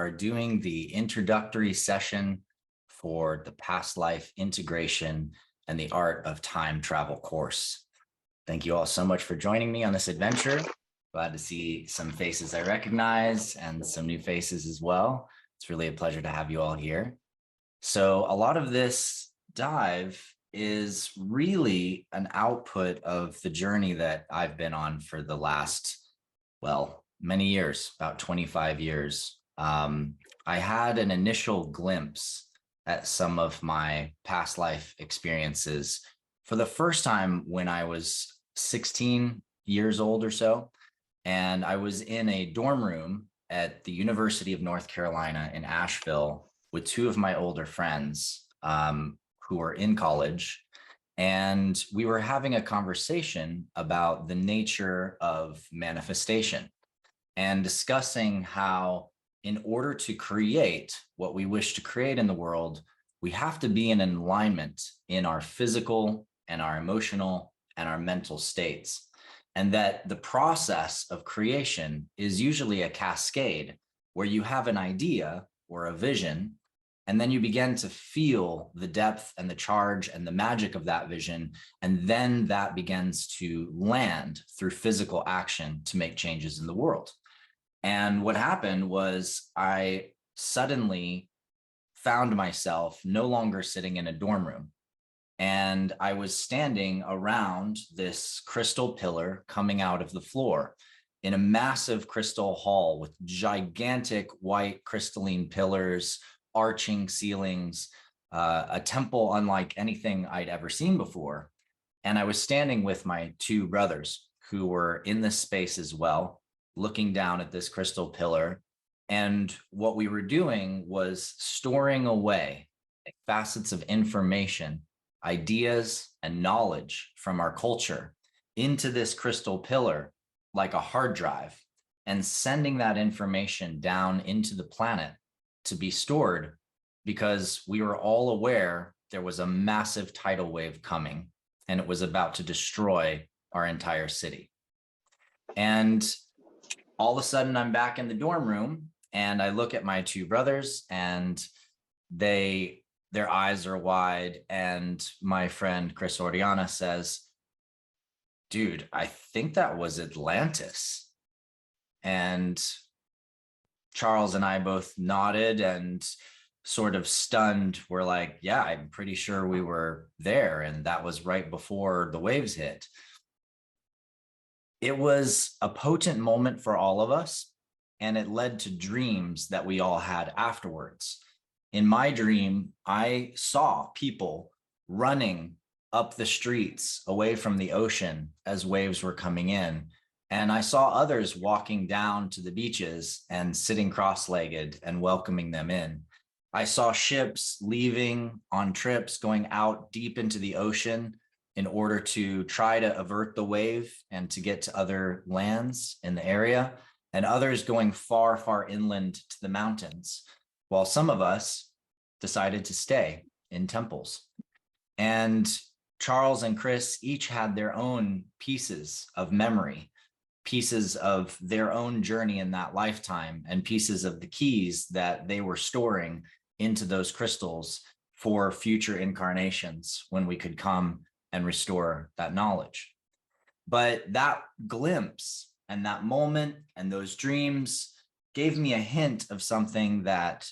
are doing the introductory session for the past life integration and the art of time travel course. Thank you all so much for joining me on this adventure. Glad to see some faces I recognize and some new faces as well. It's really a pleasure to have you all here. So a lot of this dive is really an output of the journey that I've been on for the last, well, many years, about 25 years. I had an initial glimpse at some of my past life experiences for the first time when I was 16 years old or so. And I was in a dorm room at the University of North Carolina in Asheville with two of my older friends who were in college. And we were having a conversation about the nature of manifestation and discussing how in order to create what we wish to create in the world, we have to be in alignment in our physical and our emotional and our mental states. And that the process of creation is usually a cascade where you have an idea or a vision, and then you begin to feel the depth and the charge and the magic of that vision. And then that begins to land through physical action to make changes in the world. And what happened was I suddenly found myself no longer sitting in a dorm room. And I was standing around this crystal pillar coming out of the floor in a massive crystal hall with gigantic white crystalline pillars, arching ceilings, a temple unlike anything I'd ever seen before. And I was standing with my two brothers who were in this space as well, looking down at this crystal pillar. And what we were doing was storing away facets of information, ideas, and knowledge from our culture into this crystal pillar like a hard drive and sending that information down into the planet to be stored, because we were all aware there was a massive tidal wave coming and it was about to destroy our entire city. And all of a sudden I'm back in the dorm room and I look at my two brothers and their eyes are wide, and my friend Chris Ordiana says, "Dude, I think that was Atlantis." And Charles and I both nodded and sort of stunned. We're like, yeah, I'm pretty sure we were there. And that was right before the waves hit. It was a potent moment for all of us, and it led to dreams that we all had afterwards. In my dream, I saw people running up the streets away from the ocean as waves were coming in. And I saw others walking down to the beaches and sitting cross-legged and welcoming them in. I saw ships leaving on trips going out deep into the ocean in order to try to avert the wave and to get to other lands in the area, and others going far, far inland to the mountains, while some of us decided to stay in temples. And Charles and Chris each had their own pieces of memory, pieces of their own journey in that lifetime, and pieces of the keys that they were storing into those crystals for future incarnations when we could come and restore that knowledge. But that glimpse and that moment and those dreams gave me a hint of something that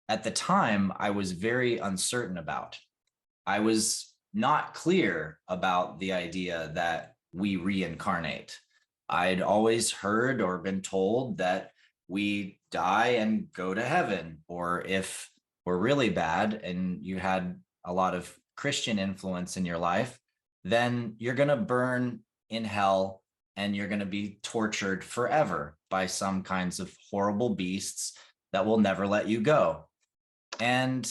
at the time I was very uncertain about. I was not clear about the idea that we reincarnate. I'd always heard or been told that we die and go to heaven, or if we're really bad and you had a lot of Christian influence in your life, then you're going to burn in hell and you're going to be tortured forever by some kinds of horrible beasts that will never let you go. And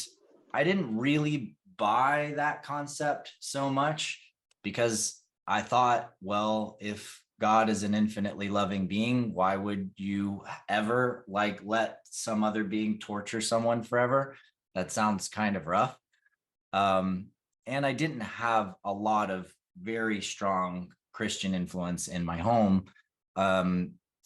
I didn't really buy that concept so much, because I thought, well, if God is an infinitely loving being, why would you ever let some other being torture someone forever? That sounds kind of rough. And I didn't have a lot of very strong Christian influence in my home.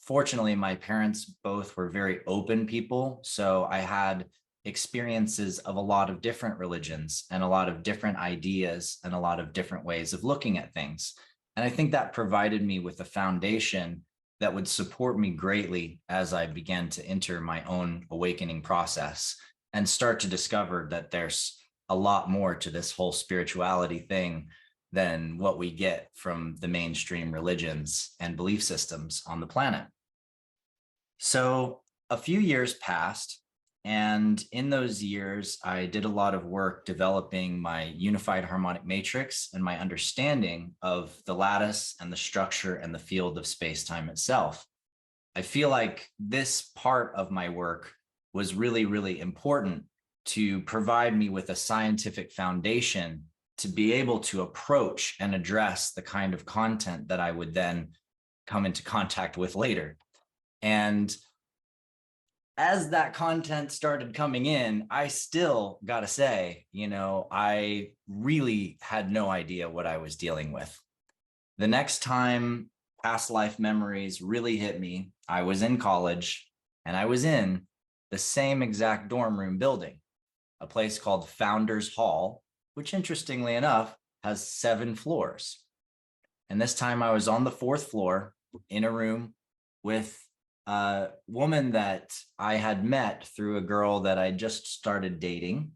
Fortunately, my parents both were very open people. So I had experiences of a lot of different religions and a lot of different ideas and a lot of different ways of looking at things. And I think that provided me with a foundation that would support me greatly as I began to enter my own awakening process and start to discover that there's a lot more to this whole spirituality thing than what we get from the mainstream religions and belief systems on the planet. So a few years passed, and in those years, I did a lot of work developing my unified harmonic matrix and my understanding of the lattice and the structure and the field of space-time itself. I feel like this part of my work was really, really important to provide me with a scientific foundation to be able to approach and address the kind of content that I would then come into contact with later. And as that content started coming in, I still got to say, I really had no idea what I was dealing with. The next time past life memories really hit me, I was in college and I was in the same exact dorm room building, a place called Founders Hall, which interestingly enough has 7 floors. And this time I was on the 4th floor in a room with a woman that I had met through a girl that I just started dating.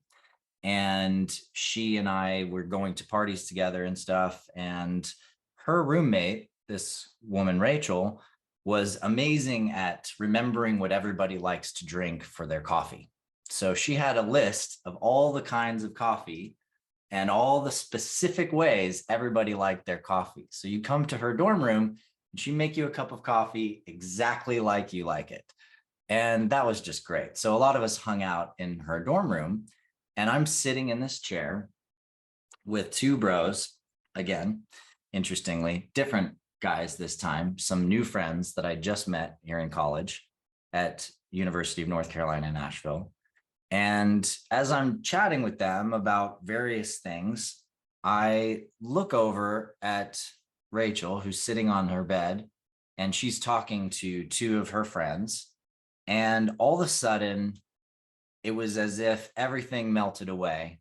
And she and I were going to parties together and stuff. And her roommate, this woman, Rachel, was amazing at remembering what everybody likes to drink for their coffee. So she had a list of all the kinds of coffee and all the specific ways everybody liked their coffee. So you come to her dorm room and she'd make you a cup of coffee exactly like you like it. And that was just great. So a lot of us hung out in her dorm room, and I'm sitting in this chair with 2 bros, again, interestingly, different guys this time, some new friends that I just met here in college at University of North Carolina in Asheville. And as I'm chatting with them about various things, I look over at Rachel, who's sitting on her bed, and she's talking to 2 of her friends. And all of a sudden, it was as if everything melted away.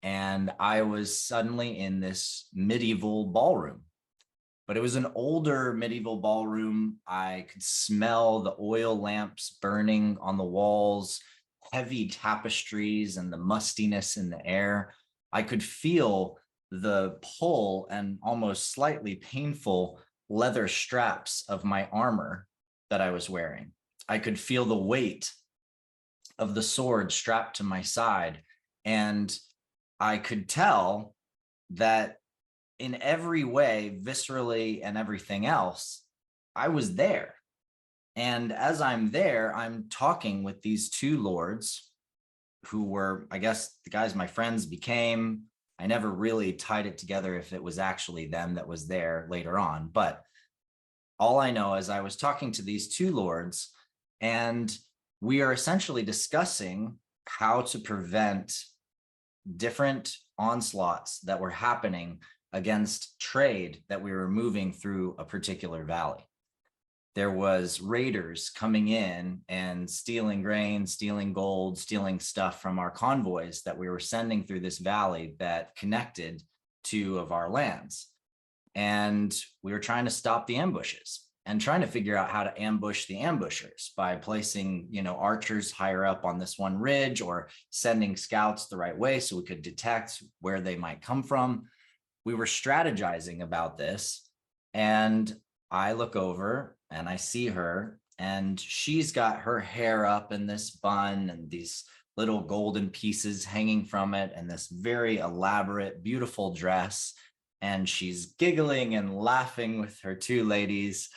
And I was suddenly in this medieval ballroom. But it was an older medieval ballroom. I could smell the oil lamps burning on the walls, heavy tapestries, and the mustiness in the air. I could feel the pull and almost slightly painful leather straps of my armor that I was wearing. I could feel the weight of the sword strapped to my side. And I could tell that in every way, viscerally and everything else, I was there. And as I'm there, I'm talking with these 2 lords who were, I guess, the guys my friends became. I never really tied it together if it was actually them that was there later on. But all I know is I was talking to these 2 lords, and we are essentially discussing how to prevent different onslaughts that were happening against trade that we were moving through a particular valley. There was raiders coming in and stealing grain, stealing gold, stealing stuff from our convoys that we were sending through this valley that connected 2 of our lands. And we were trying to stop the ambushes and trying to figure out how to ambush the ambushers by placing, archers higher up on this one ridge or sending scouts the right way so we could detect where they might come from. We were strategizing about this, and I look over and I see her, and she's got her hair up in this bun and these little golden pieces hanging from it and this very elaborate, beautiful dress. And she's giggling and laughing with her 2 ladies.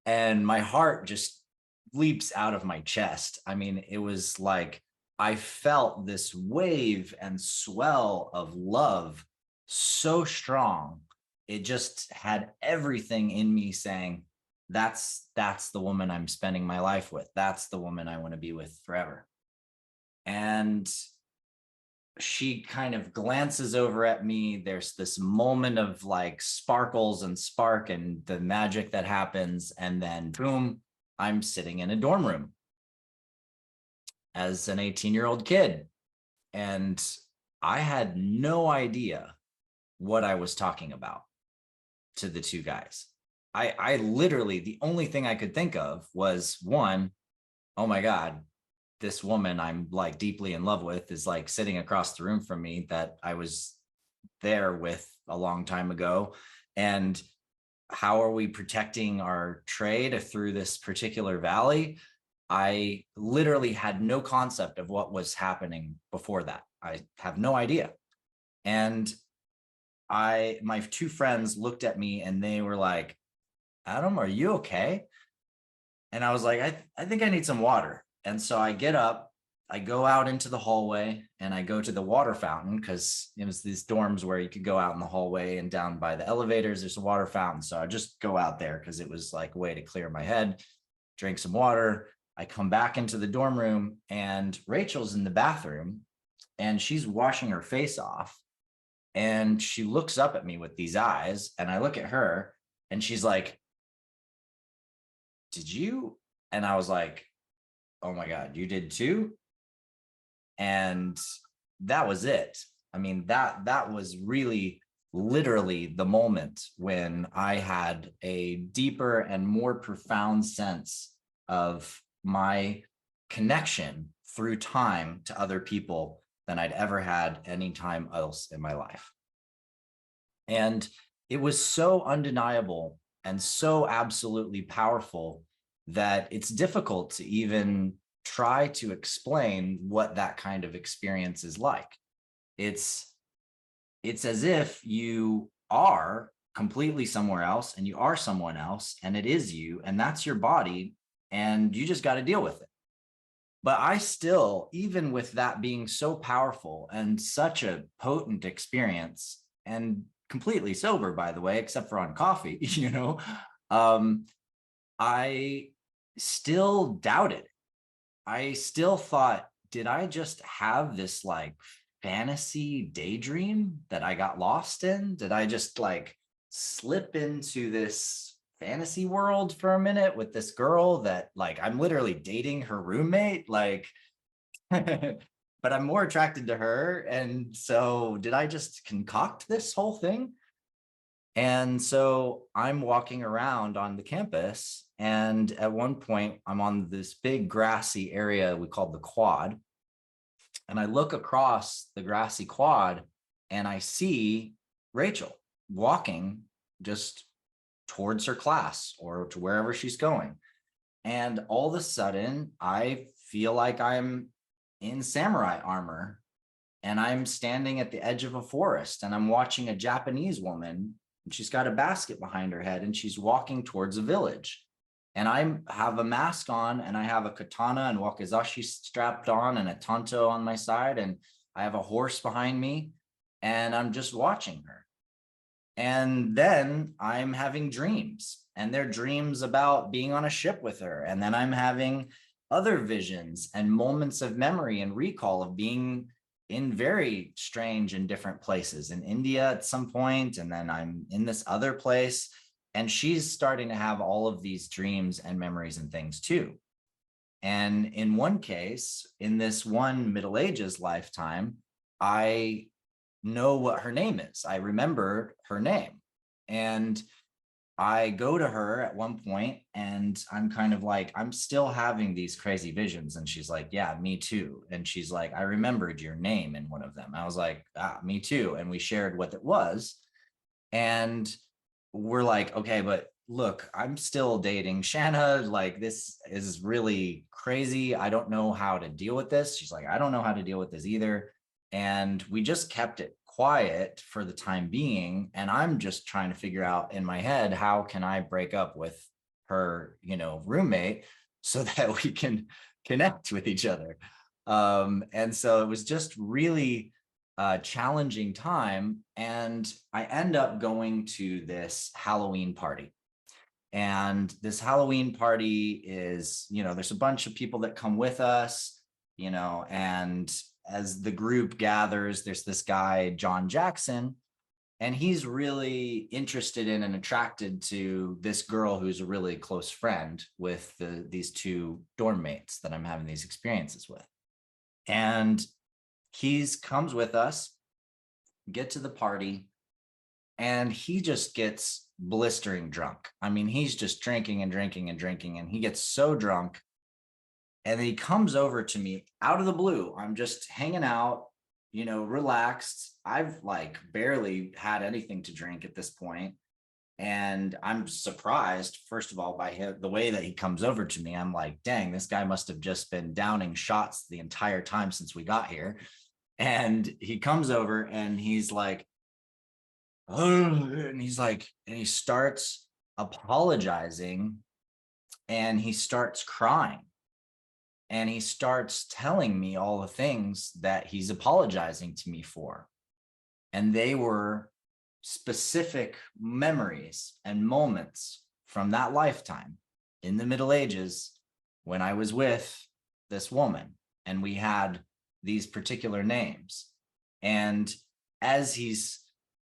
And my heart just leaps out of my chest. I mean, it was like I felt this wave and swell of love so strong. It just had everything in me saying, that's the woman I'm spending my life with. That's the woman I want to be with forever. And she kind of glances over at me. There's this moment of like sparkles and spark and the magic that happens. And then boom, I'm sitting in a dorm room as an 18-year-old kid. And I had no idea what I was talking about to the two guys. I literally, the only thing I could think of was one, oh my God, this woman I'm like deeply in love with is like sitting across the room from me that I was there with a long time ago. And how are we protecting our trade through this particular valley? I literally had no concept of what was happening before that. I have no idea. And my two friends looked at me and they were like, Adam, are you okay? And I was like, I think I need some water. And so I get up, I go out into the hallway and I go to the water fountain because it was these dorms where you could go out in the hallway and down by the elevators, there's a water fountain. So I just go out there because it was like a way to clear my head, drink some water. I come back into the dorm room and Rachel's in the bathroom and she's washing her face off. And she looks up at me with these eyes and I look at her and she's like, did you? And I was like, oh my God, you did too? And that was it. I mean, that was really literally the moment when I had a deeper and more profound sense of my connection through time to other people than I'd ever had any time else in my life. And it was so undeniable and so absolutely powerful that it's difficult to even try to explain what that kind of experience is like. It's as if you are completely somewhere else and you are someone else and it is you and that's your body and you just got to deal with it. But I still, even with that being so powerful and such a potent experience and completely sober, by the way, except for on coffee, I still doubted. I still thought, did I just have this like fantasy daydream that I got lost in? Did I just like slip into this fantasy world for a minute with this girl that like I'm literally dating her roommate? Like, but I'm more attracted to her. And so did I just concoct this whole thing? And so I'm walking around on the campus. And at one point, I'm on this big grassy area we call the quad. And I look across the grassy quad and I see Rachel walking just towards her class or to wherever she's going. And all of a sudden, I feel like I'm in samurai armor and I'm standing at the edge of a forest and I'm watching a Japanese woman and she's got a basket behind her head and she's walking towards a village. And I have a mask on and I have a katana and wakizashi strapped on and a tanto on my side. And I have a horse behind me and I'm just watching her. And then I'm having dreams and they're dreams about being on a ship with her. And then I'm having other visions and moments of memory and recall of being in very strange and different places in India at some point. And then I'm in this other place and she's starting to have all of these dreams and memories and things too. And in one case, in this one Middle Ages lifetime, I know what her name is. I remember her name. And I go to her at one point and I'm kind of like, I'm still having these crazy visions. And she's like, yeah, me too. And she's like, I remembered your name in one of them. I was like, me too. And we shared what it was. And we're like, okay, but look, I'm still dating Shanna. Like, this is really crazy. I don't know how to deal with this. She's like, I don't know how to deal with this either. And we just kept it quiet for the time being. And I'm just trying to figure out in my head, how can I break up with her, roommate so that we can connect with each other. And so it was just really a challenging time. And I end up going to this Halloween party. And this Halloween party is, there's a bunch of people that come with us, and as the group gathers, there's this guy, John Jackson, And he's really interested in and attracted to this girl who's a really close friend with these two dorm mates that I'm having these experiences with. And he's comes with us, get to the party, and he just gets blistering drunk. I mean, he's just drinking and drinking and drinking, and he gets so drunk. And then he comes over to me out of the blue. I'm just hanging out, relaxed. I've like barely had anything to drink at this point. And I'm surprised, first of all, by the way that he comes over to me. I'm like, dang, this guy must have just been downing shots the entire time since we got here. And he comes over and he's like, oh, and he starts apologizing and he starts crying. And he starts telling me all the things that he's apologizing to me for. And they were specific memories and moments from that lifetime in the Middle Ages when I was with this woman and we had these particular names. And as he's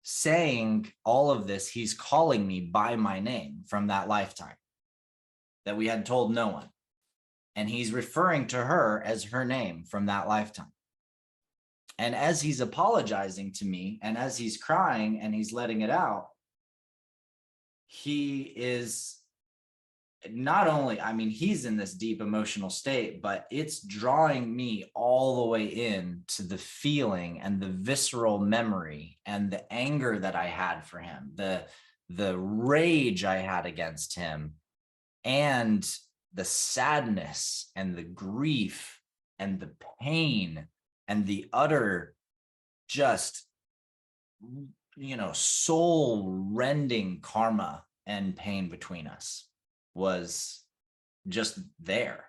saying all of this, he's calling me by my name from that lifetime that we had told no one. And he's referring to her as her name from that lifetime. And as he's apologizing to me and as he's crying and he's letting it out, he is not only, I mean, he's in this deep emotional state, but it's drawing me all the way in to the feeling and the visceral memory and the anger that I had for him, the rage I had against him, and the sadness and the grief and the pain and the utter just, soul rending karma and pain between us was just there,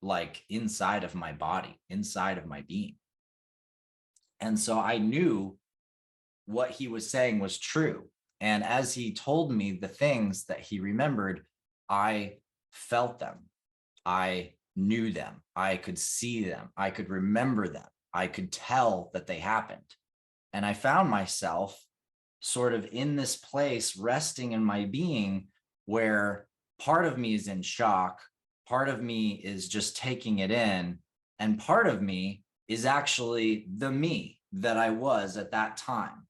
like inside of my body, inside of my being. And so I knew what he was saying was true. And as he told me the things that he remembered, I felt them. I knew them. I could see them. I could remember them. I could tell that they happened. And I found myself sort of in this place, resting in my being, where part of me is in shock, part of me is just taking it in, and part of me is actually the me that I was at that time,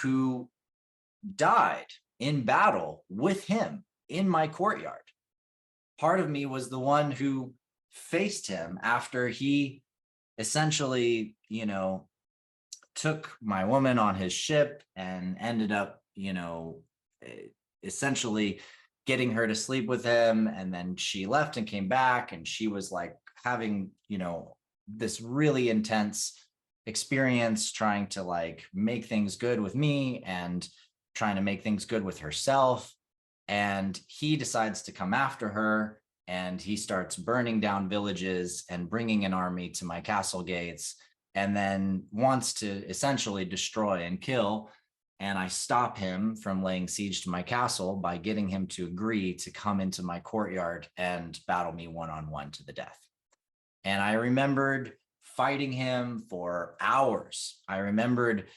who died in battle with him in my courtyard. Part of me was the one who faced him after he essentially, took my woman on his ship and ended up, essentially getting her to sleep with him. And then she left and came back, and she was like having, this really intense experience trying to like make things good with me and trying to make things good with herself. And he decides to come after her, and he starts burning down villages and bringing an army to my castle gates, and then wants to essentially destroy and kill. And I stop him from laying siege to my castle by getting him to agree to come into my courtyard and battle me one-on-one to the death. And I remembered fighting him for hours. I remembered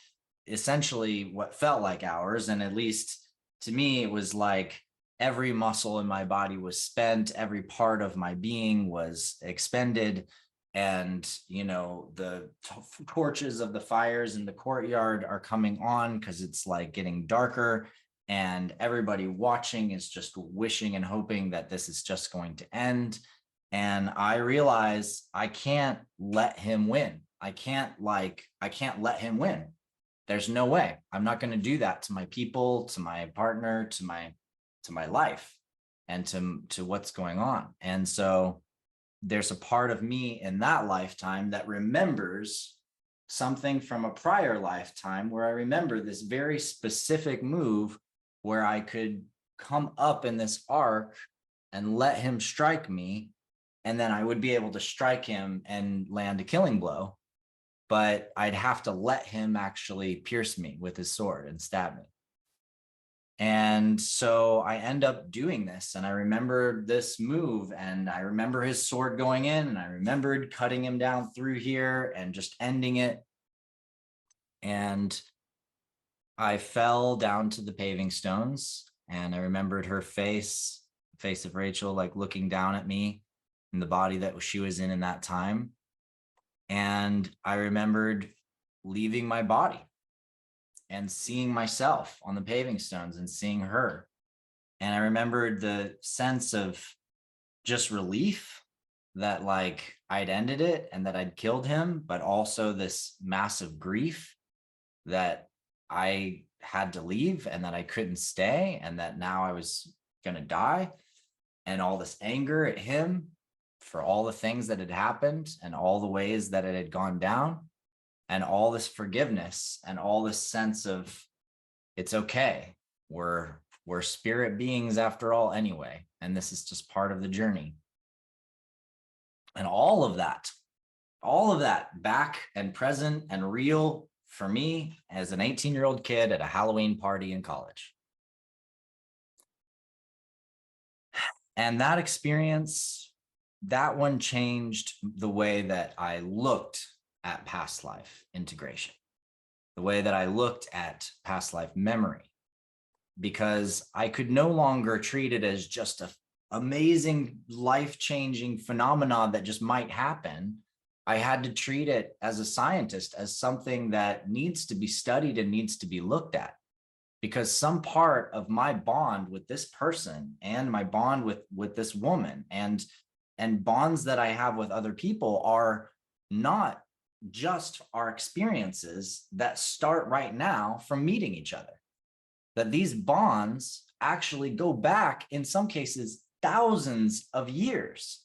essentially what felt like hours, and at least to me, it was like every muscle in my body was spent, every part of my being was expended. And, the torches of the fires in the courtyard are coming on because it's like getting darker. And everybody watching is just wishing and hoping that this is just going to end. And I realize I can't let him win. I can't let him win. There's no way. I'm not going to do that to my people, to my partner, to my life, and to what's going on. And so there's a part of me in that lifetime that remembers something from a prior lifetime, where I remember this very specific move where I could come up in this arc and let him strike me, and then I would be able to strike him and land a killing blow. But I'd have to let him actually pierce me with his sword and stab me. And so I end up doing this, and I remember this move, and I remember his sword going in, and I remembered cutting him down through here and just ending it. And I fell down to the paving stones, and I remembered her face, the face of Rachel, like looking down at me in the body that she was in that time. And I remembered leaving my body and seeing myself on the paving stones and seeing her. And I remembered the sense of just relief that like I'd ended it and that I'd killed him, but also this massive grief that I had to leave and that I couldn't stay and that now I was going to die, and all this anger at him for all the things that had happened and all the ways that it had gone down, and all this forgiveness and all this sense of it's okay. We're spirit beings after all anyway, and this is just part of the journey. And all of that back and present and real for me as an 18-year-old kid at a Halloween party in college. And that experience, that one changed the way that I looked at past life integration, the way that I looked at past life memory, because I could no longer treat it as just an amazing, life-changing phenomenon that just might happen. I had to treat it as a scientist as something that needs to be studied and needs to be looked at, because some part of my bond with this person and my bond with this woman and bonds that I have with other people are not just our experiences that start right now from meeting each other. That these bonds actually go back, in some cases, thousands of years.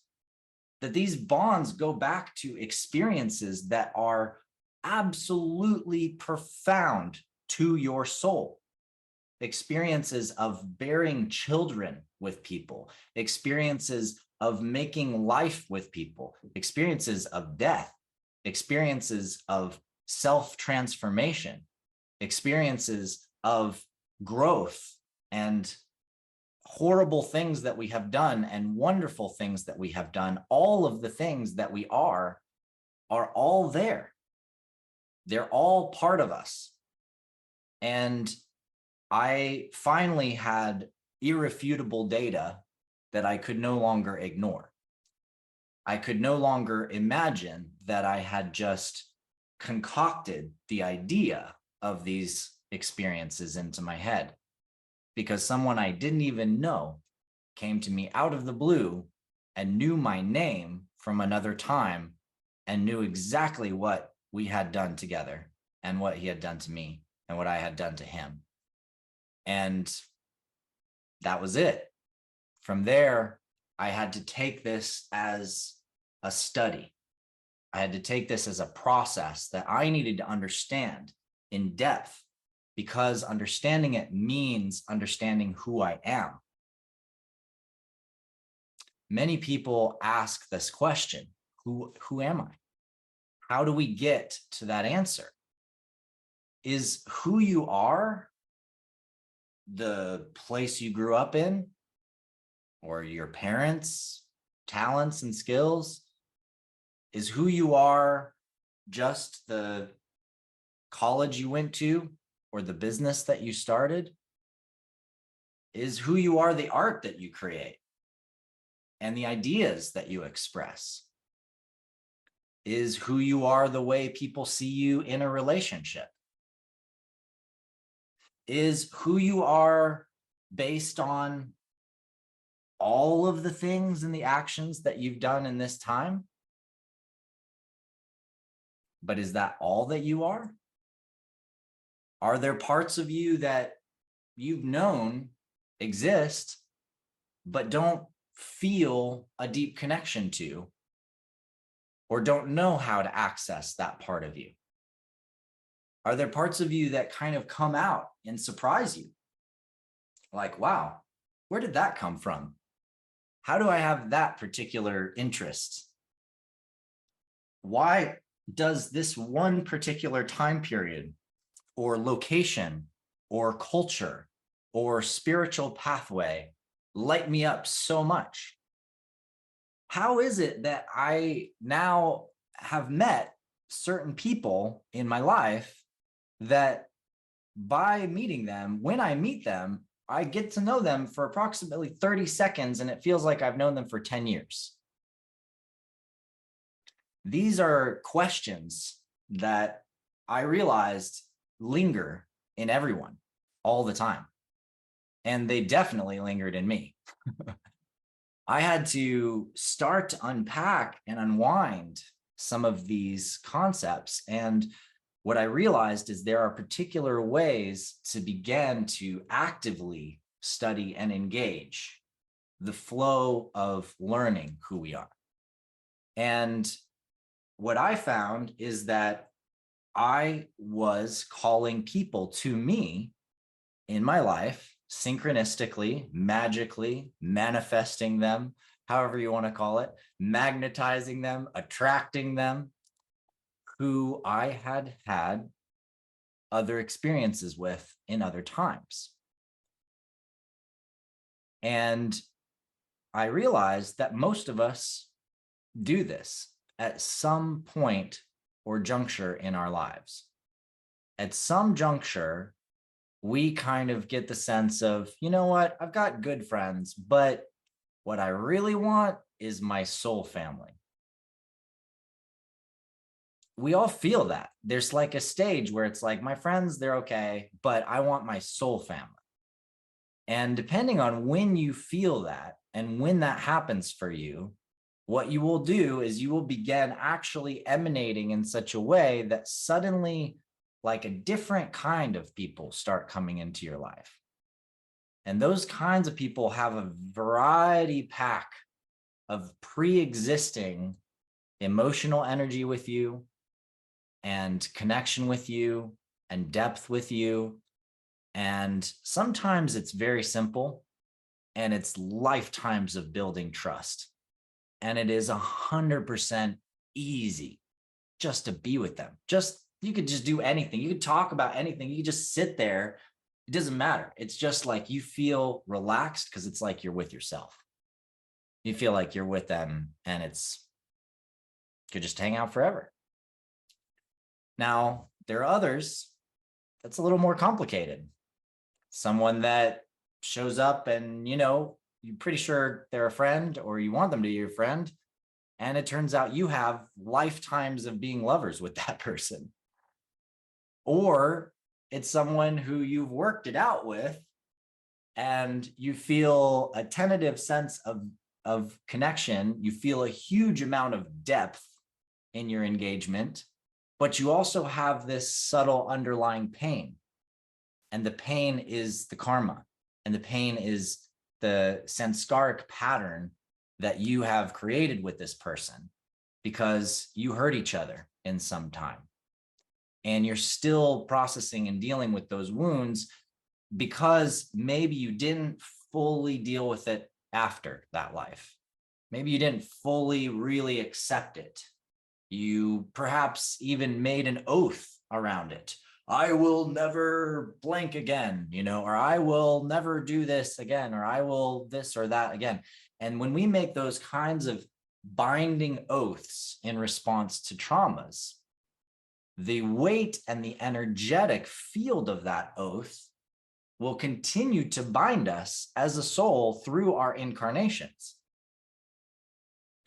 That these bonds go back to experiences that are absolutely profound to your soul. Experiences of bearing children with people, experiences of making life with people, experiences of death, experiences of self-transformation, experiences of growth and horrible things that we have done and wonderful things that we have done. All of the things that we are all there. They're all part of us. And I finally had irrefutable data that I could no longer ignore. I could no longer imagine that I had just concocted the idea of these experiences into my head, because someone I didn't even know came to me out of the blue and knew my name from another time and knew exactly what we had done together and what he had done to me and what I had done to him. And that was it. From there, I had to take this as a study. I had to take this as a process that I needed to understand in depth, because understanding it means understanding who I am. Many people ask this question, who am I? How do we get to that answer? Is who you are the place you grew up in, or your parents' talents and skills? Is who you are just the college you went to or the business that you started? Is who you are the art that you create and the ideas that you express? Is who you are the way people see you in a relationship? Is who you are based on all of the things and the actions that you've done in this time? But is that all that you are? Are there parts of you that you've known exist, but don't feel a deep connection to, or don't know how to access that part of you? Are there parts of you that kind of come out and surprise you? Like, wow, where did that come from? How do I have that particular interest? Why does this one particular time period or location or culture or spiritual pathway light me up so much? How is it that I now have met certain people in my life that by meeting them, when I meet them, I get to know them for approximately 30 seconds and it feels like I've known them for 10 years. These are questions that I realized linger in everyone all the time. And they definitely lingered in me. I had to start to unpack and unwind some of these concepts. And what I realized is there are particular ways to begin to actively study and engage the flow of learning who we are. And what I found is that I was calling people to me in my life, synchronistically, magically, manifesting them, however you want to call it, magnetizing them, attracting them, who I had had other experiences with in other times. And I realized that most of us do this at some point or juncture in our lives. At some juncture, we kind of get the sense of, you know what, I've got good friends, but what I really want is my soul family. We all feel that. There's like a stage where it's like, my friends, they're okay, but I want my soul family. And depending on when you feel that and when that happens for you, what you will do is you will begin actually emanating in such a way that suddenly, like a different kind of people start coming into your life. And those kinds of people have a variety pack of pre-existing emotional energy with you and connection with you and depth with you. And sometimes it's very simple and it's lifetimes of building trust. And it is 100% easy just to be with them. You could just do anything. You could talk about anything. You could just sit there. It doesn't matter. It's just like you feel relaxed because it's like you're with yourself. You feel like you're with them and you could just hang out forever. Now, there are others that's a little more complicated. Someone that shows up and, you're pretty sure they're a friend or you want them to be your friend. And it turns out you have lifetimes of being lovers with that person. Or it's someone who you've worked it out with and you feel a tentative sense of connection. You feel a huge amount of depth in your engagement, but you also have this subtle underlying pain. And the pain is the karma, and the pain is the samskaric pattern that you have created with this person because you hurt each other in some time. And you're still processing and dealing with those wounds because maybe you didn't fully deal with it after that life. Maybe you didn't fully really accept it. You perhaps even made an oath around it. I will never blank again, or I will never do this again, or I will this or that again. And when we make those kinds of binding oaths in response to traumas, the weight and the energetic field of that oath will continue to bind us as a soul through our incarnations.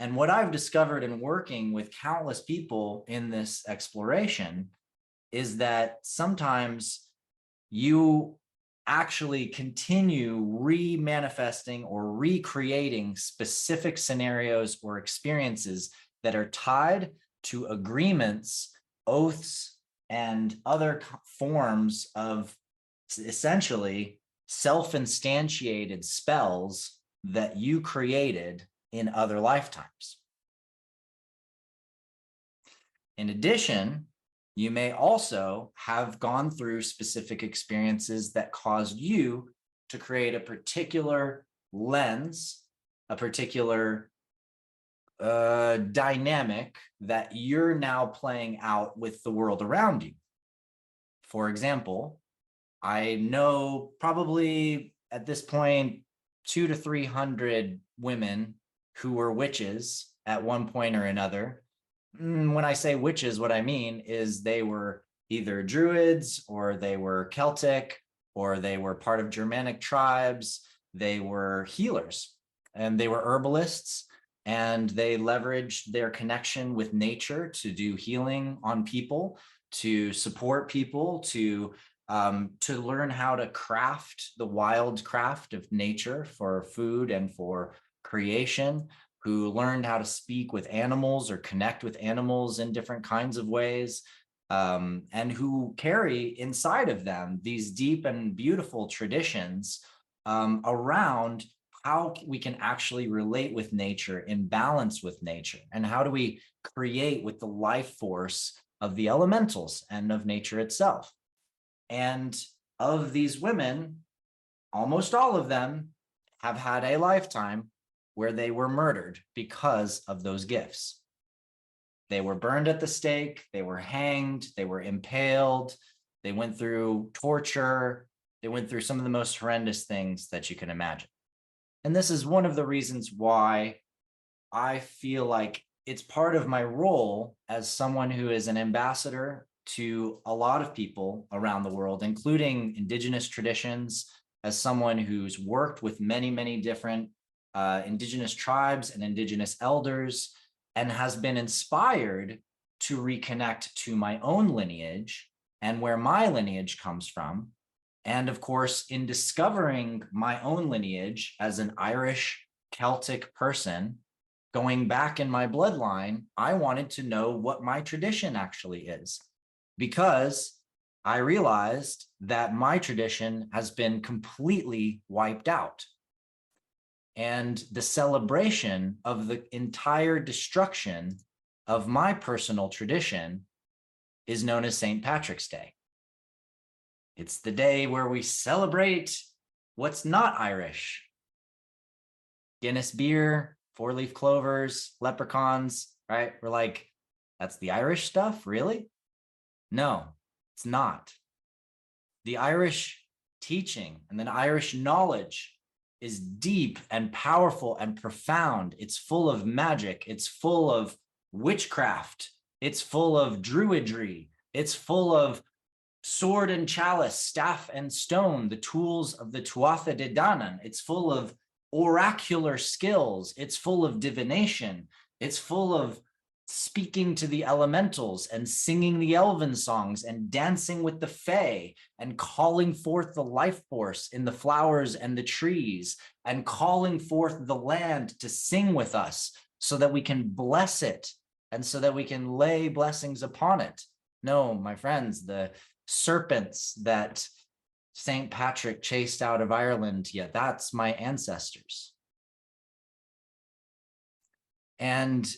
And what I've discovered in working with countless people in this exploration is that sometimes you actually continue re-manifesting or recreating specific scenarios or experiences that are tied to agreements, oaths, and other forms of essentially self-instantiated spells that you created in other lifetimes. In addition, you may also have gone through specific experiences that caused you to create a particular lens, a particular dynamic that you're now playing out with the world around you. For example, I know probably at this point 200 to 300 women who were witches at one point or another. When I say witches, what I mean is they were either Druids, or they were Celtic, or they were part of Germanic tribes. They were healers and they were herbalists, and they leveraged their connection with nature to do healing on people, to support people, to learn how to craft the wild craft of nature for food and for creation, who learned how to speak with animals or connect with animals in different kinds of ways, and who carry inside of them these deep and beautiful traditions around how we can actually relate with nature, in balance with nature, and how do we create with the life force of the elementals and of nature itself. And of these women, almost all of them have had a lifetime where they were murdered because of those gifts. They were burned at the stake, they were hanged, they were impaled, they went through torture, they went through some of the most horrendous things that you can imagine. And this is one of the reasons why I feel like it's part of my role as someone who is an ambassador to a lot of people around the world, including indigenous traditions, as someone who's worked with many, many different indigenous tribes and indigenous elders, and has been inspired to reconnect to my own lineage and where my lineage comes from. And of course, in discovering my own lineage as an Irish Celtic person, going back in my bloodline, I wanted to know what my tradition actually is, because I realized that my tradition has been completely wiped out. And the celebration of the entire destruction of my personal tradition is known as St. Patrick's Day. It's the day where we celebrate what's not Irish. Guinness beer, four-leaf clovers, leprechauns, right? We're like, that's the Irish stuff, really? No, it's not. The Irish teaching and the Irish knowledge is deep and powerful and profound. It's full of magic. It's full of witchcraft. It's full of druidry. It's full of sword and chalice, staff and stone, the tools of the Tuatha De Danann. It's full of oracular skills. It's full of divination. It's full of speaking to the elementals and singing the elven songs and dancing with the fae and calling forth the life force in the flowers and the trees and calling forth the land to sing with us so that we can bless it and so that we can lay blessings upon it. No, my friends, the serpents that St. Patrick chased out of Ireland, yeah, that's my ancestors. And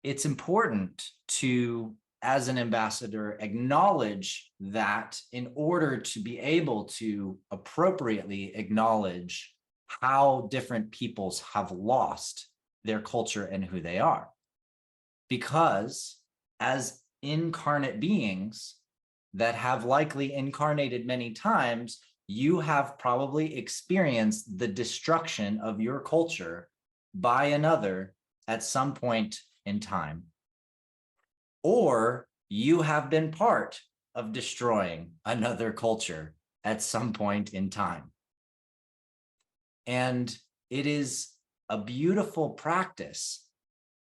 it's important to, as an ambassador, acknowledge that in order to be able to appropriately acknowledge how different peoples have lost their culture and who they are. Because as incarnate beings that have likely incarnated many times, you have probably experienced the destruction of your culture by another at some point in time, or you have been part of destroying another culture at some point in time. And it is a beautiful practice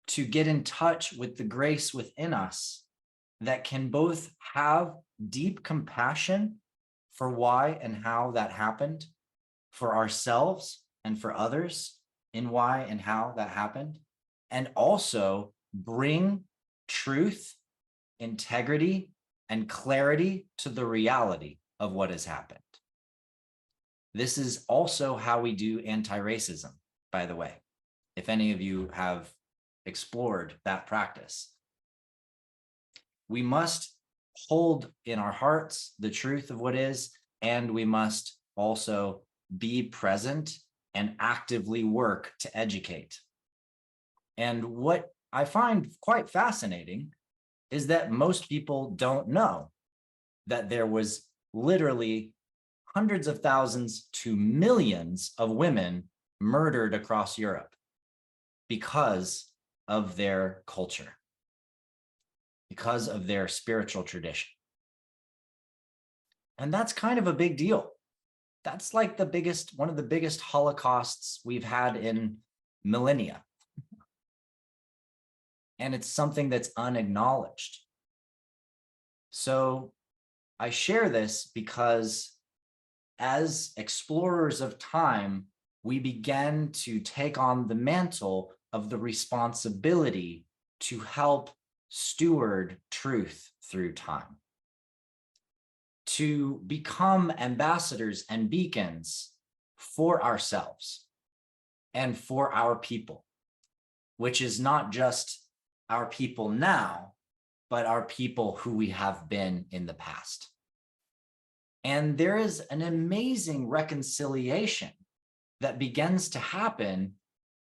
to get in touch with the grace within us that can both have deep compassion for why and how that happened, for ourselves and for others in why and how that happened, and also bring truth, integrity, and clarity to the reality of what has happened. This is also how we do anti-racism, by the way, if any of you have explored that practice. We must hold in our hearts the truth of what is, and we must also be present and actively work to educate. And what I find quite fascinating is that most people don't know that there was literally hundreds of thousands to millions of women murdered across Europe because of their culture, because of their spiritual tradition. And that's kind of a big deal. That's like one of the biggest holocausts we've had in millennia. And it's something that's unacknowledged. So I share this because as explorers of time, we began to take on the mantle of the responsibility to help steward truth through time, to become ambassadors and beacons for ourselves and for our people, which is not just our people now, but our people who we have been in the past. And there is an amazing reconciliation that begins to happen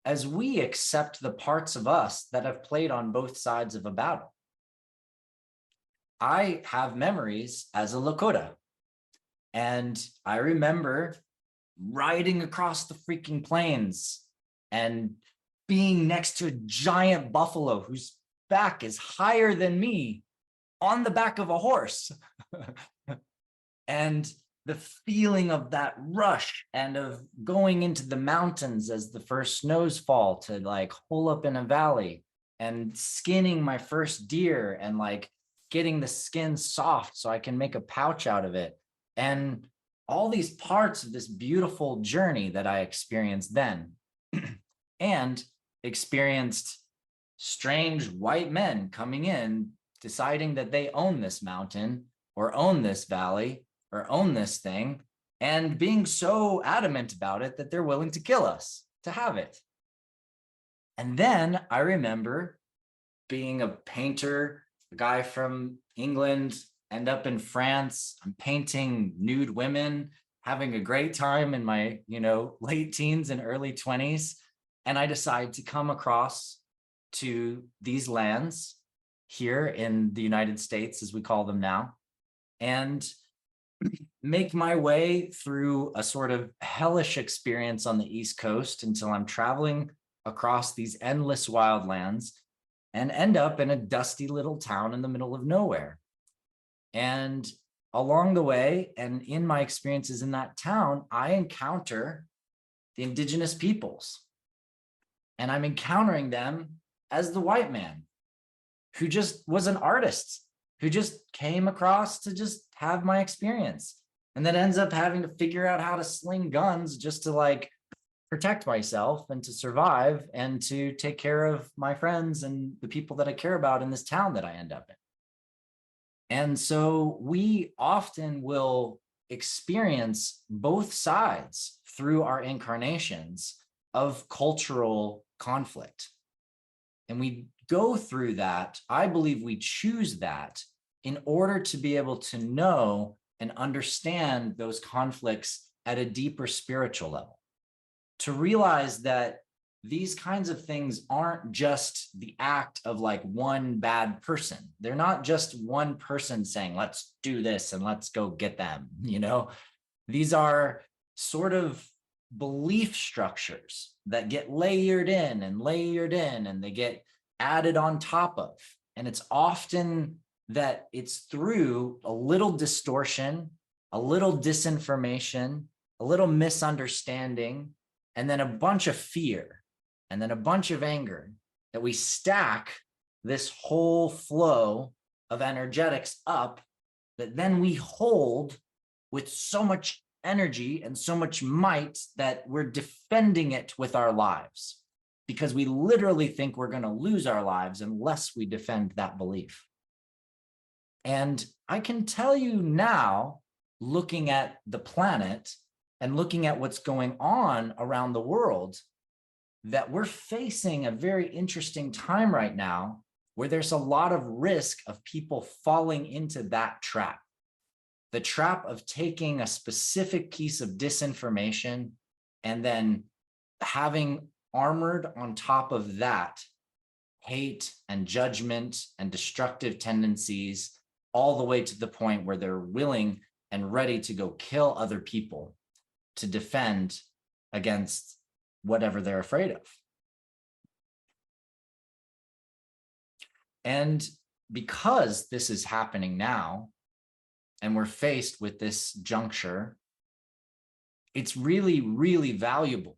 as we accept the parts of us that have played on both sides of a battle. I have memories as a Lakota, and I remember riding across the freaking plains and being next to a giant buffalo whose back is higher than me on the back of a horse. And the feeling of that rush and of going into the mountains as the first snows fall to like hole up in a valley and skinning my first deer and like getting the skin soft so I can make a pouch out of it. And all these parts of this beautiful journey that I experienced then and experienced strange white men coming in, deciding that they own this mountain or own this valley or own this thing, and being so adamant about it that they're willing to kill us to have it. And then I remember being a painter, a guy from England, end up in France. I'm painting nude women, having a great time in my, late teens and early 20s. And I decide to come across to these lands here in the United States, as we call them now, and make my way through a sort of hellish experience on the East Coast until I'm traveling across these endless wildlands and end up in a dusty little town in the middle of nowhere. And along the way, and in my experiences in that town, I encounter the indigenous peoples. And I'm encountering them as the white man who just was an artist, who just came across to just have my experience, and then ends up having to figure out how to sling guns just to like protect myself and to survive and to take care of my friends and the people that I care about in this town that I end up in. And so we often will experience both sides through our incarnations of cultural conflict. And we go through that. I believe we choose that in order to be able to know and understand those conflicts at a deeper spiritual level, to realize that these kinds of things aren't just the act of like one bad person. They're not just one person saying, let's do this and let's go get them. These are sort of belief structures that get layered in and they get added on top of. And it's often that it's through a little distortion, a little disinformation, a little misunderstanding, and then a bunch of fear, and then a bunch of anger, that we stack this whole flow of energetics up that then we hold with so much energy and so much might that we're defending it with our lives, because we literally think we're going to lose our lives unless we defend that belief. And I can tell you now, looking at the planet and looking at what's going on around the world, that we're facing a very interesting time right now where there's a lot of risk of people falling into that trap. The trap of taking a specific piece of disinformation and then having armored on top of that hate and judgment and destructive tendencies, all the way to the point where they're willing and ready to go kill other people to defend against whatever they're afraid of. And because this is happening now, and we're faced with this juncture, it's really, really valuable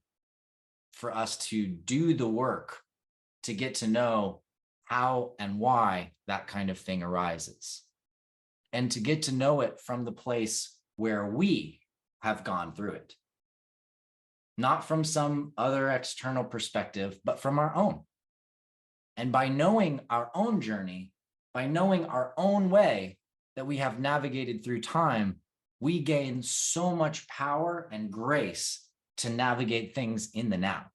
for us to do the work to get to know how and why that kind of thing arises, and to get to know it from the place where we have gone through it, not from some other external perspective, but from our own. And by knowing our own journey, by knowing our own way that we have navigated through time, we gain so much power and grace to navigate things in the now.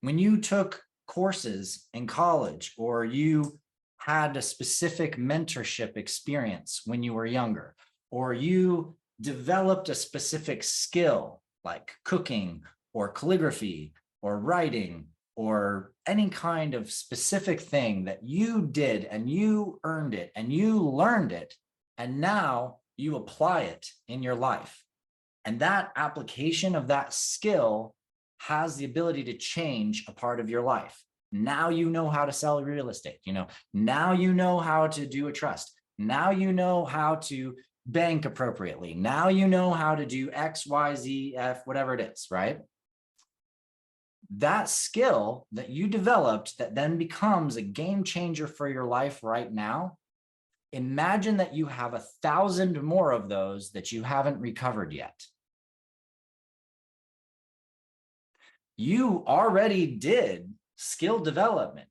When you took courses in college, or you had a specific mentorship experience when you were younger, or you developed a specific skill like cooking or calligraphy or writing or any kind of specific thing that you did and you earned it and you learned it, and now you apply it in your life. And that application of that skill has the ability to change a part of your life. Now you know how to sell real estate. Now you know how to do a trust. Now you know how to bank appropriately. Now you know how to do X, Y, Z, F, whatever it is, right? That skill that you developed that then becomes a game changer for your life right now, imagine that you have 1,000 more of those that you haven't recovered yet. You already did skill development,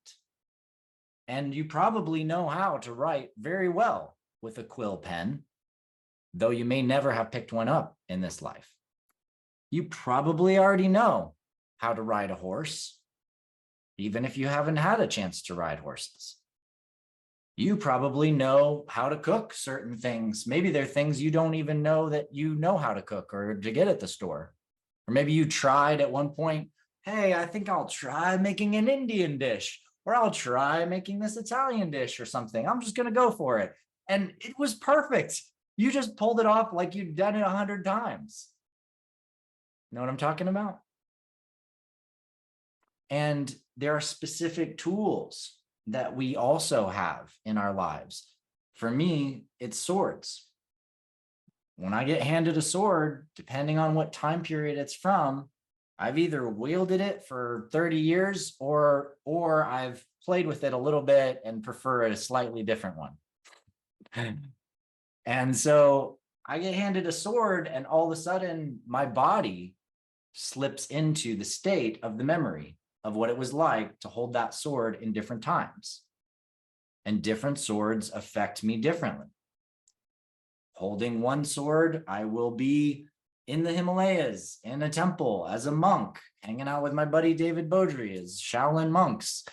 and you probably know how to write very well with a quill pen, though you may never have picked one up in this life. You probably already know how to ride a horse, even if you haven't had a chance to ride horses. You probably know how to cook certain things. Maybe there are things you don't even know that you know how to cook or to get at the store. Or maybe you tried at one point, hey, I think I'll try making an Indian dish, or I'll try making this Italian dish or something. I'm just going to go for it. And it was perfect. You just pulled it off like you'd done it 100 times. Know what I'm talking about? And there are specific tools that we also have in our lives. For me, it's swords. When I get handed a sword, depending on what time period it's from, I've either wielded it for 30 years or I've played with it a little bit and prefer a slightly different one. And so I get handed a sword, and all of a sudden my body slips into the state of the memory of what it was like to hold that sword in different times. And different swords affect me differently. Holding one sword, I will be in the Himalayas, in a temple, as a monk, hanging out with my buddy David Beaudry as Shaolin monks.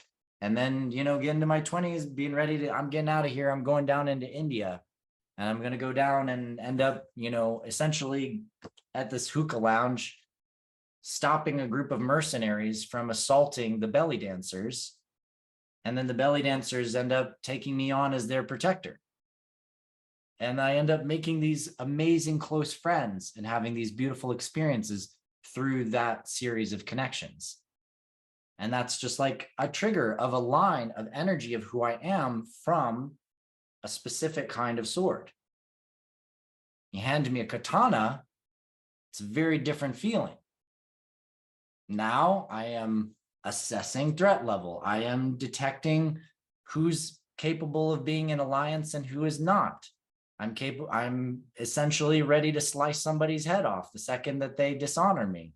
And then, get into my 20s, being ready to, I'm getting out of here. I'm going down into India, and I'm going to go down and end up, essentially at this hookah lounge, stopping a group of mercenaries from assaulting the belly dancers. And then the belly dancers end up taking me on as their protector. And I end up making these amazing close friends and having these beautiful experiences through that series of connections. And that's just like a trigger of a line of energy of who I am from a specific kind of sword. You hand me a katana, it's a very different feeling. Now I am assessing threat level. I am detecting who's capable of being in alliance and who is not. I'm essentially ready to slice somebody's head off the second that they dishonor me.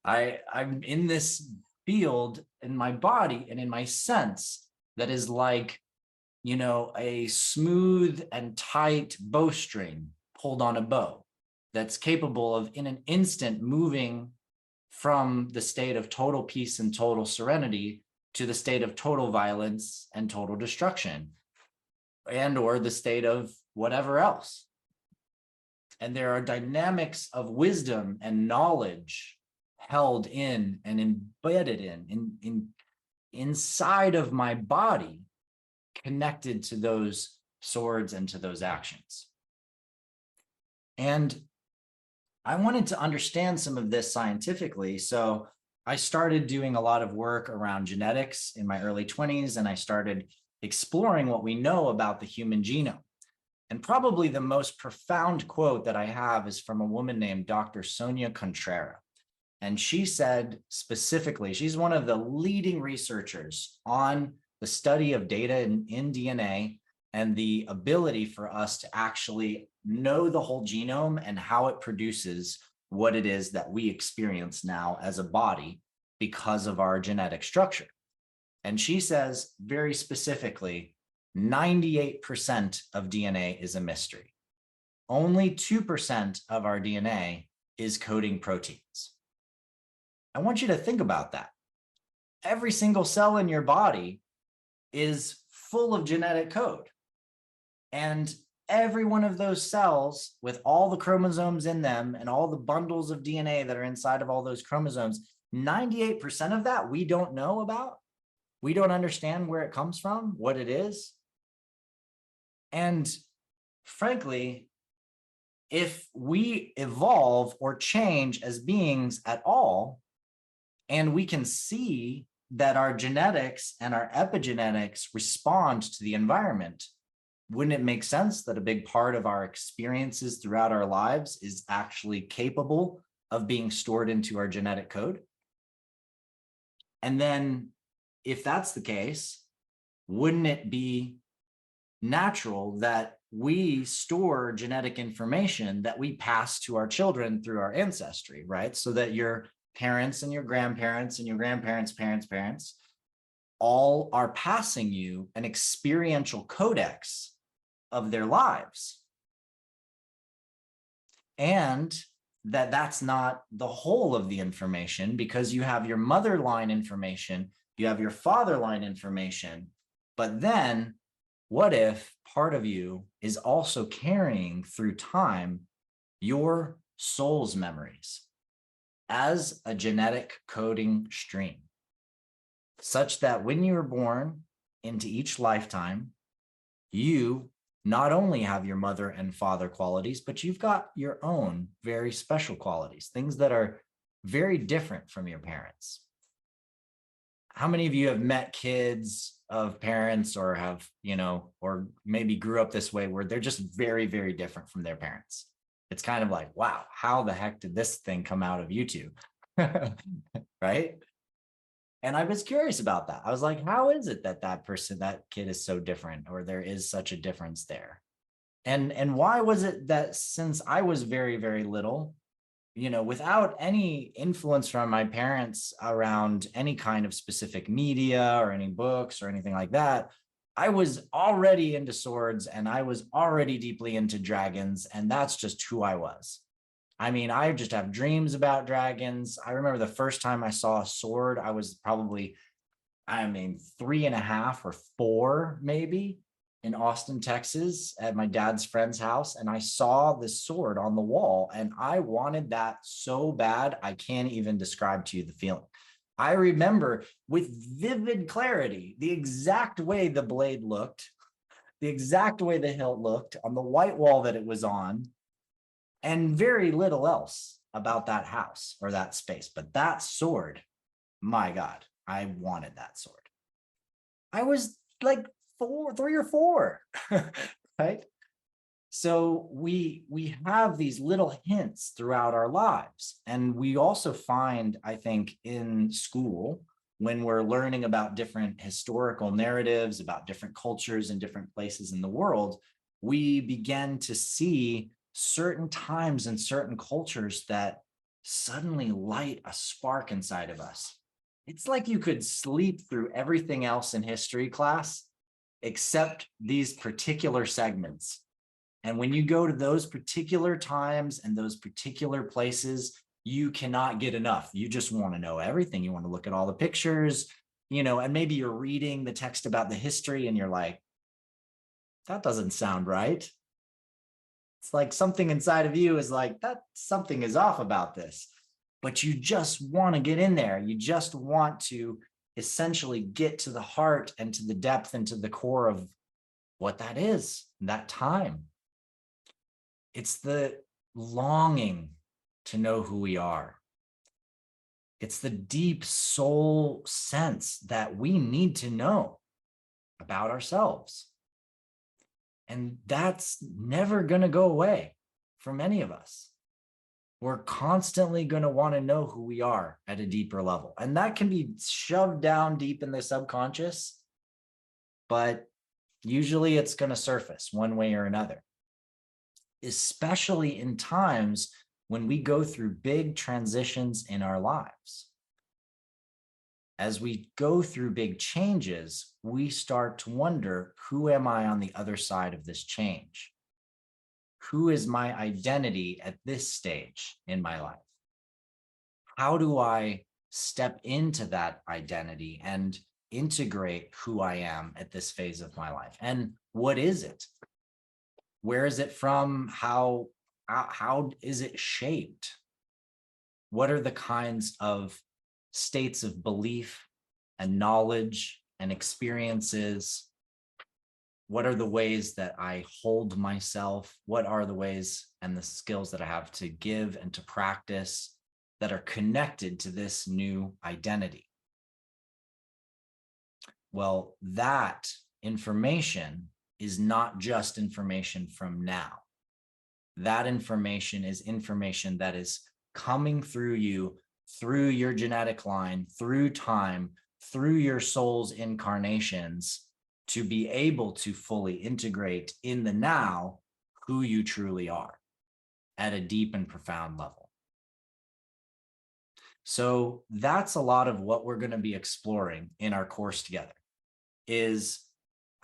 I'm in this field in my body and in my sense that is like, a smooth and tight bowstring pulled on a bow that's capable of in an instant moving from the state of total peace and total serenity to the state of total violence and total destruction, and or the state of whatever else. And there are dynamics of wisdom and knowledge held in and embedded in inside of my body, connected to those swords and to those actions. And I wanted to understand some of this scientifically. So I started doing a lot of work around genetics in my early 20s, and I started exploring what we know about the human genome. And probably the most profound quote that I have is from a woman named Dr. Sonia Contreras. And she said specifically, she's one of the leading researchers on the study of data in DNA and the ability for us to actually know the whole genome and how it produces what it is that we experience now as a body because of our genetic structure. And she says very specifically, 98% of DNA is a mystery. Only 2% of our DNA is coding proteins. I want you to think about that. Every single cell in your body is full of genetic code. And every one of those cells with all the chromosomes in them and all the bundles of DNA that are inside of all those chromosomes, 98% of that we don't know about. We don't understand where it comes from, what it is. And frankly, if we evolve or change as beings at all, and we can see that our genetics and our epigenetics respond to the environment, wouldn't it make sense that a big part of our experiences throughout our lives is actually capable of being stored into our genetic code? And then if that's the case, wouldn't it be natural that we store genetic information that we pass to our children through our ancestry, right? So that your parents and your grandparents and your grandparents' parents all are passing you an experiential codex of their lives. And that's not the whole of the information, because you have your mother line information, you have your father line information, but then what if part of you is also carrying through time your soul's memories as a genetic coding stream, such that when you were born into each lifetime, you not only have your mother and father qualities, but you've got your own very special qualities, things that are very different from your parents. How many of you have met kids of parents or have, or maybe grew up this way where they're just very, very different from their parents? It's kind of like, wow, how the heck did this thing come out of you two? Right? And I was curious about that. I was like, how is it that that kid is so different, or there is such a difference there? And why was it that since I was very, very little, without any influence from my parents around any kind of specific media or any books or anything like that, I was already into swords and I was already deeply into dragons, and that's just who I was. I mean, I just have dreams about dragons. I remember the first time I saw a sword, I was probably, 3.5 or 4, maybe, in Austin, Texas, at my dad's friend's house. And I saw this sword on the wall and I wanted that so bad. I can't even describe to you the feeling. I remember with vivid clarity the exact way the blade looked, the exact way the hilt looked on the white wall that it was on, and very little else about that house or that space. But that sword, my God, I wanted that sword. I was like 3 or 4, right? So we have these little hints throughout our lives. And we also find, I think, in school, when we're learning about different historical narratives, about different cultures and different places in the world, we begin to see certain times and certain cultures that suddenly light a spark inside of us. It's like you could sleep through everything else in history class except these particular segments. And when you go to those particular times and those particular places, you cannot get enough. You just want to know everything. You want to look at all the pictures, and maybe you're reading the text about the history and you're like, that doesn't sound right. It's like something inside of you is like, that something is off about this, but you just want to get in there. You just want to essentially get to the heart and to the depth and to the core of what that is, that time. It's the longing to know who we are. It's the deep soul sense that we need to know. about ourselves. And that's never going to go away from any of us. We're constantly going to want to know who we are at a deeper level. And that can be shoved down deep in the subconscious, but usually it's going to surface one way or another, especially in times when we go through big transitions in our lives. As we go through big changes, we start to wonder, who am I on the other side of this change? Who is my identity at this stage in my life? How do I step into that identity and integrate who I am at this phase of my life? And what is it? Where is it from? How is it shaped? What are the kinds of states of belief and knowledge and experiences? What are the ways that I hold myself? What are the ways and the skills that I have to give and to practice that are connected to this new identity? Well, that information is not just information from now. That information is information that is coming through you, through your genetic line, through time, through your soul's incarnations, to be able to fully integrate in the now who you truly are at a deep and profound level. So that's a lot of what we're going to be exploring in our course together, is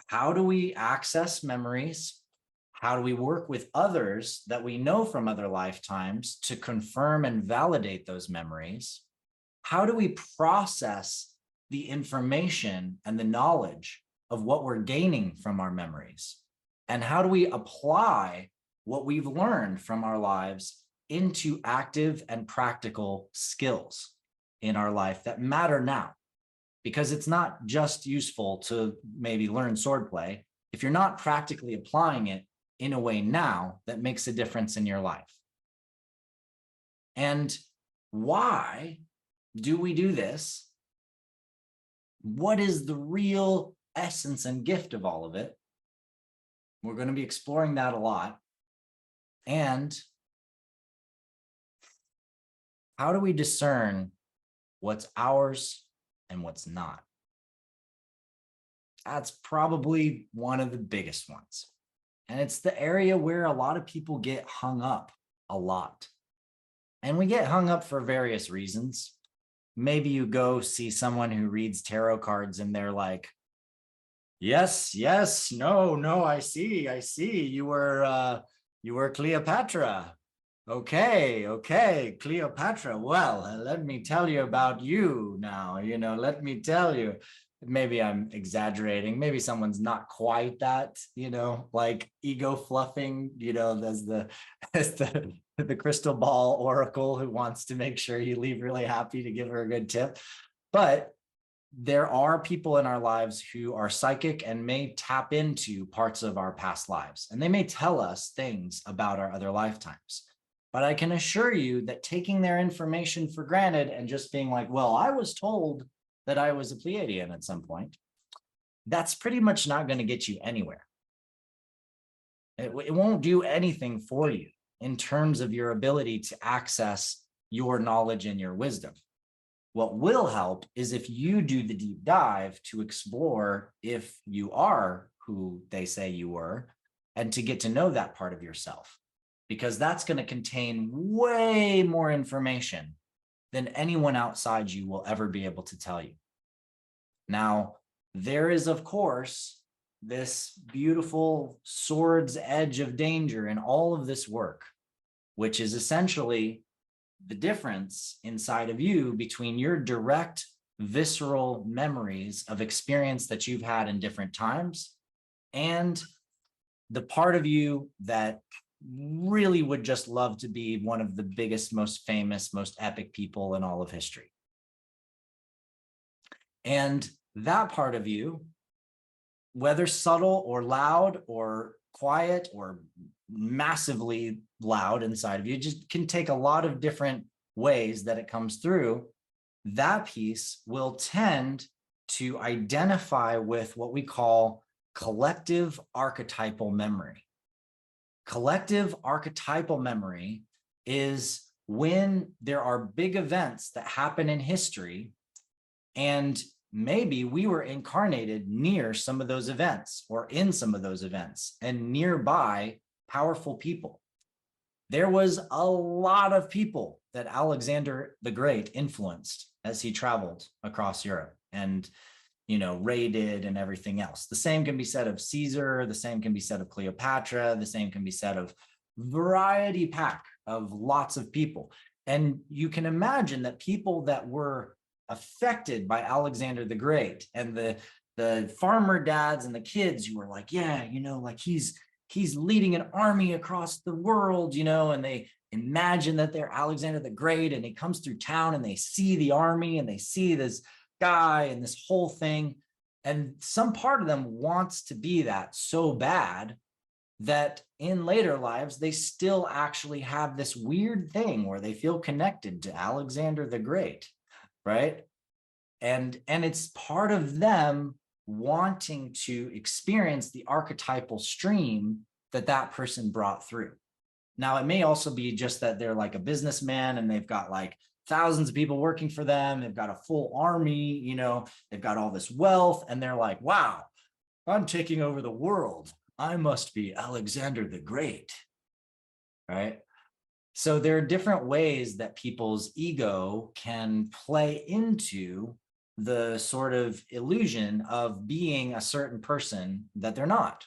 how do we access memories? How do we work with others that we know from other lifetimes to confirm and validate those memories? How do we process the information and the knowledge of what we're gaining from our memories? And how do we apply what we've learned from our lives into active and practical skills in our life that matter now? Because it's not just useful to maybe learn swordplay if you're not practically applying it in a way now that makes a difference in your life. And why do we do this? What is the real essence and gift of all of it? We're going to be exploring that a lot. And how do we discern what's ours and what's not? That's probably one of the biggest ones. And it's the area where a lot of people get hung up a lot. And we get hung up for various reasons. Maybe you go see someone who reads tarot cards and they're like, yes, no, I see. You were Cleopatra. Okay, Cleopatra. Well, let me tell you about you now. Let me tell you. Maybe I'm exaggerating. Maybe someone's not quite that, like ego fluffing, as the crystal ball oracle who wants to make sure you leave really happy to give her a good tip. But there are people in our lives who are psychic and may tap into parts of our past lives, and they may tell us things about our other lifetimes. But I can assure you that taking their information for granted and just being like, well, I was told that I was a Pleiadian at some point, that's pretty much not going to get you anywhere. It won't do anything for you in terms of your ability to access your knowledge and your wisdom. What will help is if you do the deep dive to explore if you are who they say you were, and to get to know that part of yourself, because that's going to contain way more information than anyone outside you will ever be able to tell you. Now, there is, of course, this beautiful sword's edge of danger in all of this work, which is essentially the difference inside of you between your direct, visceral memories of experience that you've had in different times and the part of you that really would just love to be one of the biggest, most famous, most epic people in all of history. And that part of you, whether subtle or loud or quiet or massively loud inside of you, just can take a lot of different ways that it comes through. That piece will tend to identify with what we call collective archetypal memory. Collective archetypal memory is when there are big events that happen in history, and maybe we were incarnated near some of those events or in some of those events and nearby powerful people. There was a lot of people that Alexander the Great influenced as he traveled across Europe and, raided and everything else. The same can be said of Caesar. The same can be said of Cleopatra. The same can be said of variety pack of lots of people. And you can imagine that people that were affected by Alexander the Great and the farmer dads and the kids who were like, yeah, like he's leading an army across the world, and they imagine that they're Alexander the Great, and he comes through town and they see the army and they see this guy and this whole thing. And some part of them wants to be that so bad that in later lives, they still actually have this weird thing where they feel connected to Alexander the Great, right? And it's part of them wanting to experience the archetypal stream that person brought through. Now, it may also be just that they're like a businessman and they've got like thousands of people working for them. They've got a full army, they've got all this wealth, and they're like, wow, I'm taking over the world. I must be Alexander the Great, right? So there are different ways that people's ego can play into the sort of illusion of being a certain person that they're not.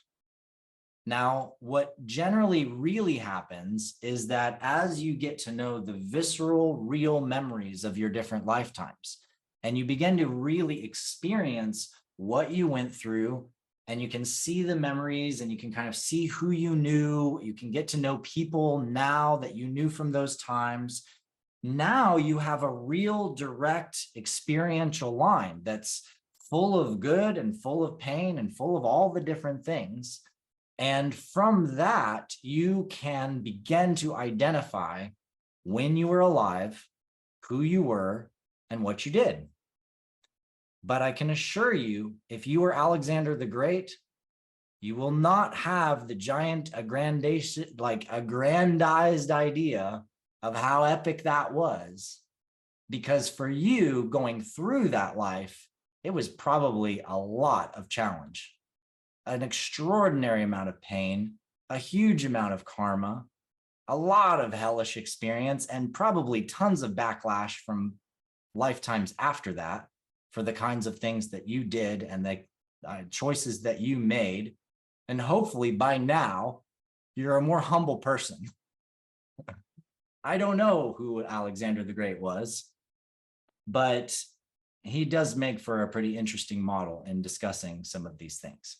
Now, what generally really happens is that as you get to know the visceral, real memories of your different lifetimes, and you begin to really experience what you went through, and you can see the memories and you can kind of see who you knew, you can get to know people now that you knew from those times. Now you have a real direct experiential line that's full of good and full of pain and full of all the different things. And from that, you can begin to identify when you were alive, who you were, and what you did. But I can assure you, if you were Alexander the Great, you will not have the giant aggrandized idea of how epic that was. Because for you going through that life, it was probably a lot of challenge, an extraordinary amount of pain, a huge amount of karma, a lot of hellish experience, and probably tons of backlash from lifetimes after that for the kinds of things that you did and the choices that you made. And hopefully by now, you're a more humble person. I don't know who Alexander the Great was, but he does make for a pretty interesting model in discussing some of these things.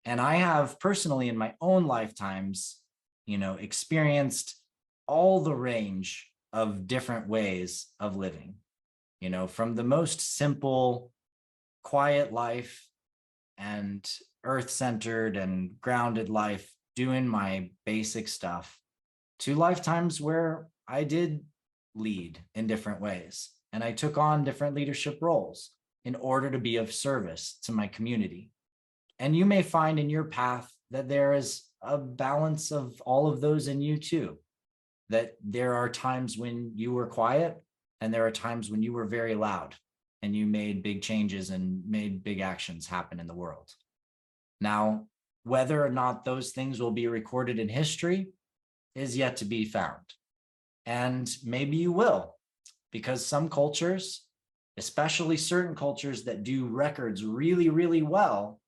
And I have personally in my own lifetimes, experienced all the range of different ways of living, from the most simple, quiet life and earth-centered and grounded life, doing my basic stuff, to lifetimes where I did lead in different ways. And I took on different leadership roles in order to be of service to my community. And you may find in your path that there is a balance of all of those in you too, that there are times when you were quiet and there are times when you were very loud and you made big changes and made big actions happen in the world. Now, whether or not those things will be recorded in history is yet to be found. And maybe you will, because some cultures, especially certain cultures that do records really, really well,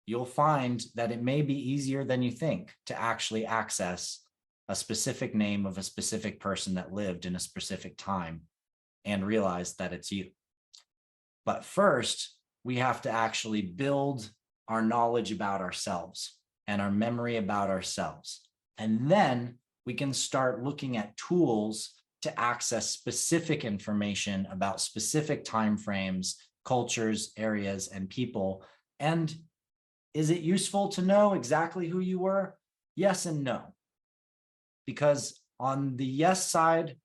you'll find that it may be easier than you think to actually access a specific name of a specific person that lived in a specific time and realize that it's you. But first, we have to actually build our knowledge about ourselves and our memory about ourselves. And then we can start looking at tools to access specific information about specific timeframes, cultures, areas, and people. And is it useful to know exactly who you were? Yes and no. Because on the yes side,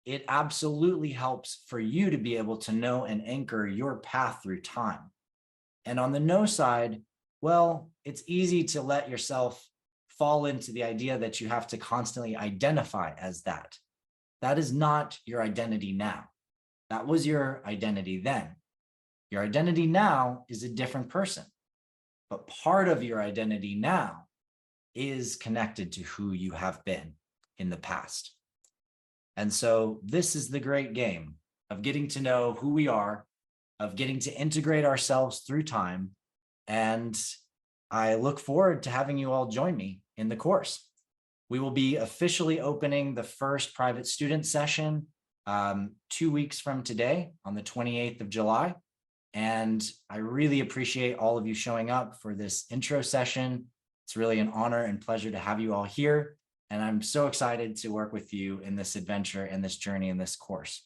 it absolutely helps for you to be able to know and anchor your path through time. And on the no side, well, it's easy to let yourself fall into the idea that you have to constantly identify as that. That is not your identity now. That was your identity then. Your identity now is a different person, but part of your identity now is connected to who you have been in the past. And so this is the great game of getting to know who we are, of getting to integrate ourselves through time. And I look forward to having you all join me in the course. We will be officially opening the first private student session 2 weeks from today on the 28th of July. And I really appreciate all of you showing up for this intro session. It's really an honor and pleasure to have you all here. And I'm so excited to work with you in this adventure and this journey in this course.